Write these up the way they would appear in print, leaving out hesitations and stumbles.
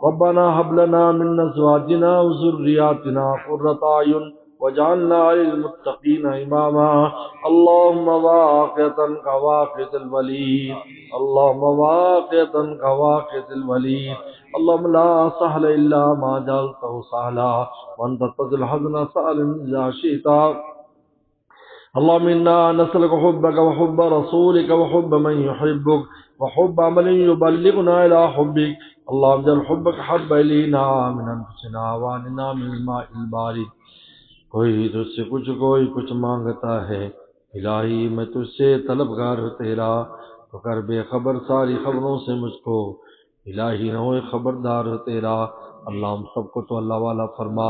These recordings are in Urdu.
ربنا هب لنا من ازواجنا وذرياتنا قرة اعين وجعلنا للمتقين اماما اللهم واقعة كواقعة الوليد اللهم واقعة كواقعة الوليد اللهم لا سهل الا ما جعلته سهلا وانت تجعل الحزن سهلا اذا شئت اللهم إنا نسألك حبك وحب رسولك وحب من يحبك وحب عمل يبلغنا إلى حبك اللهم اجعل حبك حب إلينا من أنفسنا وعننا من الماء البارد کوئی تجھ سے کوئی کچھ مانگتا ہے الہی میں تجھ سے طلبگار ہوں تیرا تو کر بے خبر ساری خبروں سے مجھ کو الہی نہ ہوئے خبردار ہو تیرا اللہ ہم سب کو تو اللہ والا فرما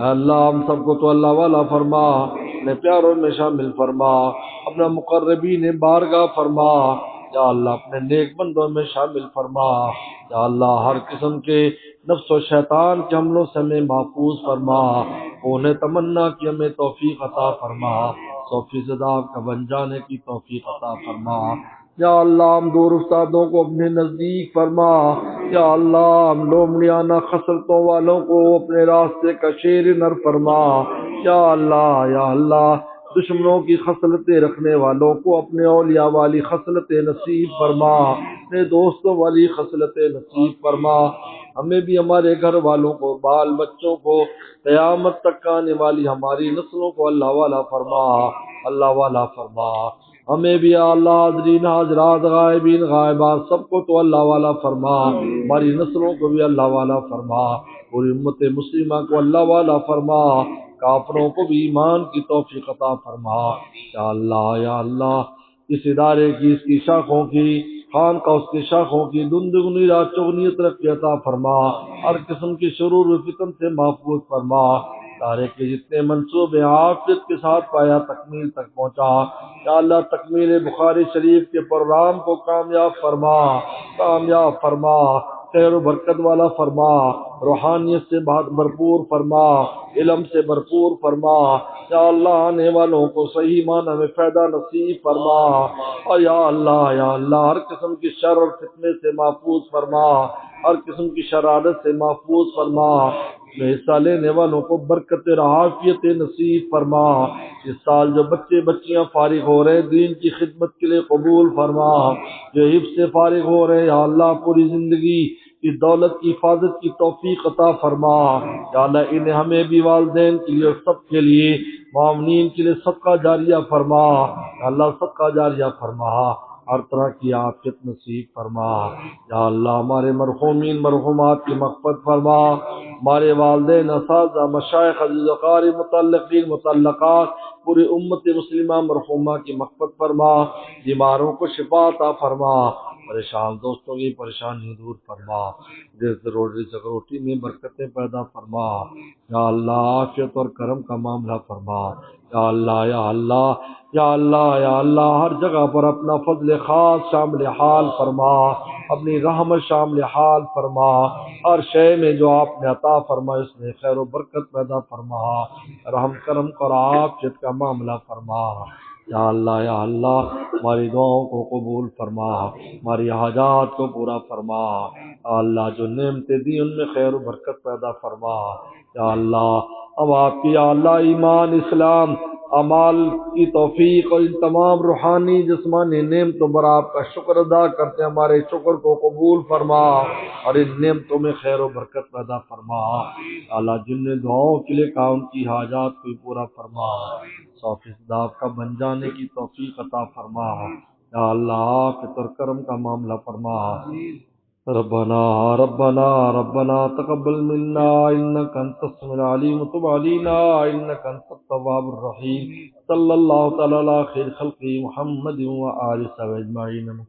اللہ ہم سب کو تو اللہ والا فرما اپنے پیاروں میں شامل فرما اپنا مقربین بارگاہ فرما یا اللہ اپنے نیک بندوں میں شامل فرما یا اللہ ہر قسم کے نفس و شیطان کے حملوں سے ہمیں محفوظ فرما انہیں تمنا کی ہمیں توفیق عطا فرما 100% آپ کا بن جانے کی توفیق عطا فرما یا اللہ ہم دور استادوں کو اپنے نزدیک فرما یا اللہ ہم لومڑیانہ خصلتوں والوں کو اپنے راستے کا شیر نر فرما یا اللہ دشمنوں کی خصلتیں رکھنے والوں کو اپنے اولیاء والی خصلتیں نصیب فرما اپنے دوستوں والی خصلتیں نصیب فرما ہمیں بھی ہمارے گھر والوں کو بال بچوں کو قیامت تک آنے والی ہماری نسلوں کو اللہ والا فرما ہمیں بھی اللہ حاضرین حاضرات غائبین غائبات سب کو تو اللہ والا فرما ہماری نسلوں کو بھی اللہ والا فرما پوری امت مسلمہ کو اللہ والا فرما کافروں کو بھی ایمان کی توفیق عطا فرما یا اللہ اس ادارے کی اس کی شاخوں کی خان کا اس کی شاخوں کی دندگنی رات چگنی ترقی عطا فرما ہر قسم کی شرور و فتن سے محفوظ فرما ادارے کے جتنے منصوبے عافیت کے ساتھ پایا تکمیل تک پہنچا یا اللہ تکمیل بخاری شریف کے پروگرام کو کامیاب فرما خیر و برکت والا فرما روحانیت سے بھرپور فرما علم سے بھرپور فرما یا اللہ آنے والوں کو صحیح معنی میں فائدہ نصیب فرما اور یا اللہ ہر قسم کی شر اور فتنے سے محفوظ فرما ہر قسم کی شرارت سے محفوظ فرما میں حصہ لینے والوں کو برکت اور عافیت نصیب فرما اس سال جو بچے بچیاں فارغ ہو رہے دین کی خدمت کے لیے قبول فرما جو حفظ سے فارغ ہو رہے یا اللہ پوری زندگی کی دولت کی حفاظت کی توفیق عطا فرما یا اللہ انہیں ہمیں بھی والدین کے لیے اور سب کے لیے معاونین کے لیے صدقہ جاریہ فرما یا اللہ صدقہ جاریہ فرما ہر طرح کی عافیت نصیب فرما یا اللہ ہمارے مرحومین مرحومات کی مغفرت فرما ہمارے والدین اساتذہ مشائخ عزیز وقاری متعلقین متعلقات پوری امت مسلمہ مرحومہ کی مغفرت فرما بیماروں کو شفا عطا فرما پریشان دوستوں کی پریشانی دور فرما رزق روٹی میں برکتیں پیدا فرما یا اللہ عافیت اور کرم کا معاملہ فرما یا اللہ ہر جگہ پر اپنا فضل خاص شامل حال فرما اپنی رحمت شامل حال فرما ہر شے میں جو آپ نے عطا فرما اس میں خیر و برکت پیدا فرما رحم کرم اور عافیت کا معاملہ فرما یا اللہ ہماری دعاؤں کو قبول فرما ہماری حاجات کو پورا فرما یا اللہ جو نعمتیں دی ان میں خیر و برکت پیدا فرما یا اللہ ہم آپ کی یا اللہ ایمان اسلام اعمال کی توفیق اور ان تمام روحانی جسمانی نعمتوں پر آپ کا شکر ادا کرتے ہیں ہمارے شکر کو قبول فرما اور ان نعمتوں میں خیر و برکت پیدا فرما اللہ جن نے دعاؤں کے لیے کہا ان کی حاجات کو پورا فرما 100% آپ کا بن جانے کی توفیق عطا فرما یا اللہ فطر کرم کا معاملہ فرما ربنا تقبل منا انك انت السميع العليم وتب علينا انك انت التواب الرحيم صلى الله تعالى على خير خلقه محمد وآله وصحبه اجمعين.